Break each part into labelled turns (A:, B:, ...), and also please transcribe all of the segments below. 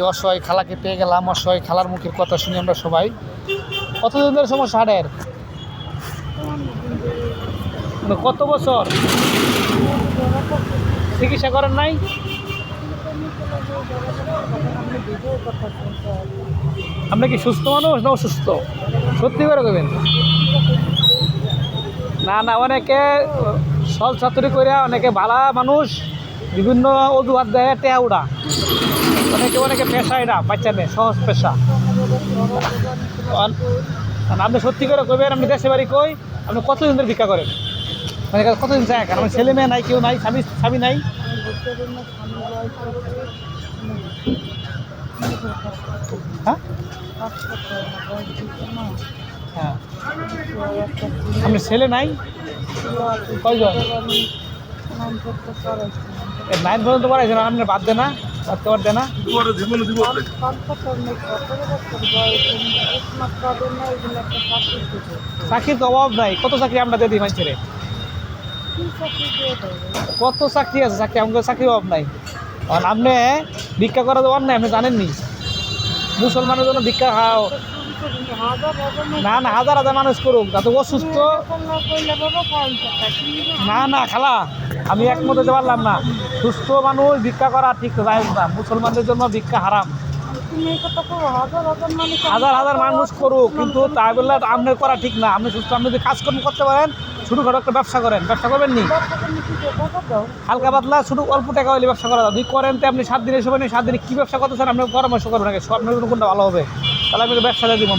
A: অসহায় খালাকে পেয়ে গেলাম। অসহায় খালার মুখের কথা শুনি আমরা সবাই। কতদিন ধরে সমস্যা হাড়ের? কত বছর চিকিৎসা করেন নাই? আপনি কি সুস্থ মানুষ না অসুস্থ? সত্যি করে দেবেন না? না, অনেকে সল ছাত্রী করে, অনেকে ভালা মানুষ বিভিন্ন অজুহাত দেয় টেয়া উড়া। অনেকে পেশা, এটা বাচ্চা নেই, সহজ পেশা। আপনি সত্যি করে কইবেন আপনি দেশে বাড়ি কই, আপনি কতদিন ধরে ভিক্ষা করেন? মানে কতদিন চায়? আমার ছেলে মেয়ে নাই, কেউ নাই, স্বামী নাই? হ্যাঁ হ্যাঁ, আপনার ছেলে নাই? কয়জন? 9 পর্যন্ত পড়াইছেন, আপনার বাদ দেয় না? বাদতে পারবে না? চাকরির তো অভাব নাই, কত চাকরি আমরা দিয়ে দিই মানুষের। কত চাকরি আছে, চাকরি আমাদের চাকরির অভাব নাই। কারণ আপনি ভিক্ষা করা তো অন্যায়, আপনি জানেননি? মুসলমানের জন্য ভিক্ষা খাও না, না, হাজার হাজার মানুষ করুক, যাতে অসুস্থ। না না খালা, আমি একমত হতে পারলাম না। সুস্থ মানুষ ভিক্ষা করা ঠিক না, মুসলমানদের জন্য ভিক্ষা হারাম। হাজার হাজার মানুষ করুক, কিন্তু তাই বললে আপনার করা ঠিক না। আপনি সুস্থ, আপনি যদি কাজকর্ম করতে পারেন, ছোটোখাটো একটা ব্যবসা করেন। ব্যবসা করবেন নি? হালকা পাতলা ছোটো অল্প টাকা হলে ব্যবসা করা যদি করেন, তো আপনি 7 দিনের সময় নেই, 7 দিনে কী ব্যবসা করতেছেন আপনি পরামর্শ করবেন আগে, আপনার জন্য কোনটা ভালো হবে, তাহলে আমি ব্যবসা দিয়ে দিব।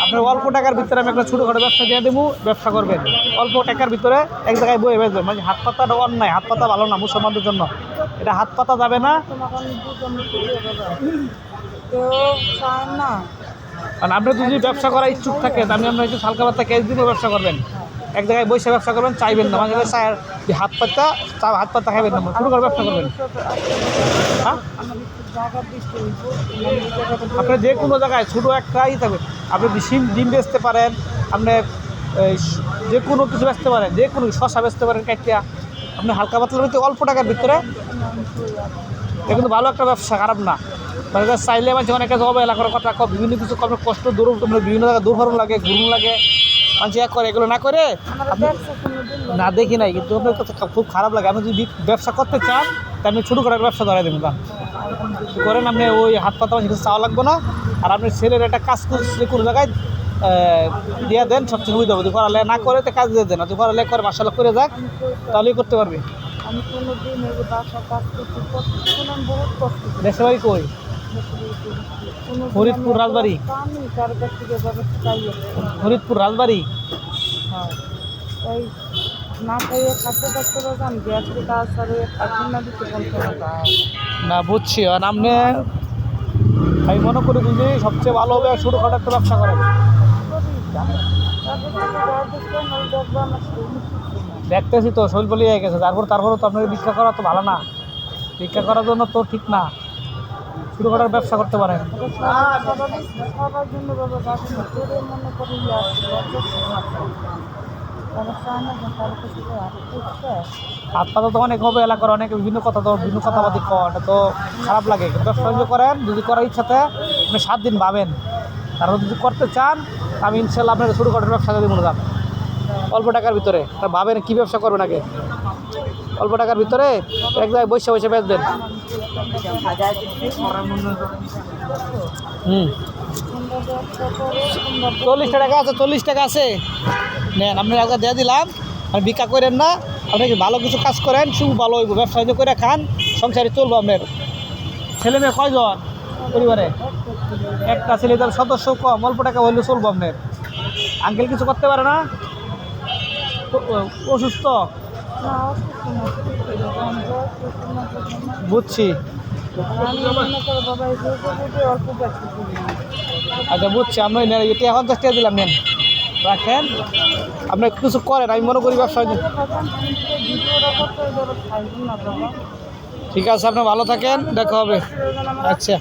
A: আপনার অল্প টাকার ভিতরে আমি একটা ছোটোখাটো ব্যবসা দিয়ে দেবো, ব্যবসা করবেন অল্প টাকার ভিতরে, এক জায়গায় বয়ে বেচবেন। মানে হাত পাতাটা অন্যায়, হাত পাতা ভালো না মুসলমানদের জন্য, এটা হাত পাতা যাবে না। কারণ আপনি যদি ব্যবসা করার ইচ্ছুক থাকে, আমি আপনার একটু হালকা পাতা ক্যাশ দিব, ব্যবসা করবেন, এক জায়গায় বসে ব্যবসা করবেন, চাইবেন না মানে হাত পাতা খাইবেন না, শুরু করে ব্যবসা করবেন। হ্যাঁ, আপনি যে কোনো জায়গায় ছোটো একটাই থাকবে, আপনি ডিম বেচতে পারেন, আপনি যে কোনো কিছু বেচতে পারেন, যে কোনো শশা বেচতে পারেন কাটিয়া, আপনি হালকা পাতলার ভিতরে অল্প টাকার ভিতরে, এটা কিন্তু ভালো একটা ব্যবসা, খারাপ না। মানে চাইলে মানুষ অনেক কাছে অবহেলা করার কথা, বিভিন্ন কিছু কষ্ট দূর, বিভিন্ন জায়গায় দূর হরণ লাগে, ঘুরুন লাগে, মানুষ এক করে, এগুলো না করে না দেখি নাই, কিন্তু আপনার কাছে খুব খারাপ লাগে। আপনি যদি ব্যবসা করতে চান, তা আপনি ছোটো করে ব্যবসা ধরাই দেবেন করেন, আপনি ওই হাত পাতা মানুষ চাওয়া লাগবে না। আর আপনি ছেলের একটা কাজ করছে কোনো জায়গায় দিয়ে দেন, সবচেয়ে সুবিধা হবে। করালে না করে তো কাজ দিয়ে দেন, তুই করালে করে মাসাল্লাহ করে যাক, তাহলেই করতে পারবি। দেশে বাড়ি কই? ফরিদপুর রাজবাড়ি। ফরিদপুর রাজবাড়ি। না বুঝছি, আর আপনি আমি মনে করি যদি সবচেয়ে ভালো হবে ছোটোখাটো একটা ব্যবসা করেন। দেখতেছি তো শৈল বলি হয়ে গেছে, তারপরও তো আপনাকে ভিক্ষা করা তো ভালো না, ভিক্ষা করার জন্য তো ঠিক না। ছোটোখাটো ব্যবসা করতে পারেন। হাত পাতা তো অনেক হবে, এলাকার অনেকে বিভিন্ন কথাবাদী কন, এটা তো খারাপ লাগে। ব্যবসা বাণিজ্য করেন, যদি করার ইচ্ছাতে আপনি 7 দিন ভাবেন, তারপর যদি করতে চান, আমি ইনশাল্লাহ আপনার ছোটোখাটো ব্যবসা যদি মনে যান অল্প টাকার ভিতরে, তা ভাবেন কী ব্যবসা করবেন আগে। অল্প টাকার ভিতরে এক জায়গায় বসে বেচবেন। 40 টাকা আছে, 40 টাকা আছে, নেন আপনি আগে দিয়ে দিলাম। আপনি ভিক্ষা করেন না, আপনি ভালো কিছু কাজ করেন, খুব ভালো হইব, ব্যবসা করে খান, সংসারে চলবো। আপনার ছেলে মেয়ে কয়জন পরিবারে? একটা ছেলে, তার সদস্য কম, অল্প টাকা হইলে চলবো। আপনার আঙ্কেল কিছু করতে পারে না? অসুস্থ? বুঝছি। আচ্ছা বুঝছি, আমরা এটা 50 টাকা দিলাম, নেন রাখেন, আপনি কিছু করেন, আমি মনে করি ব্যবসা। ঠিক আছে, আপনি ভালো থাকেন, দেখা হবে। আচ্ছা।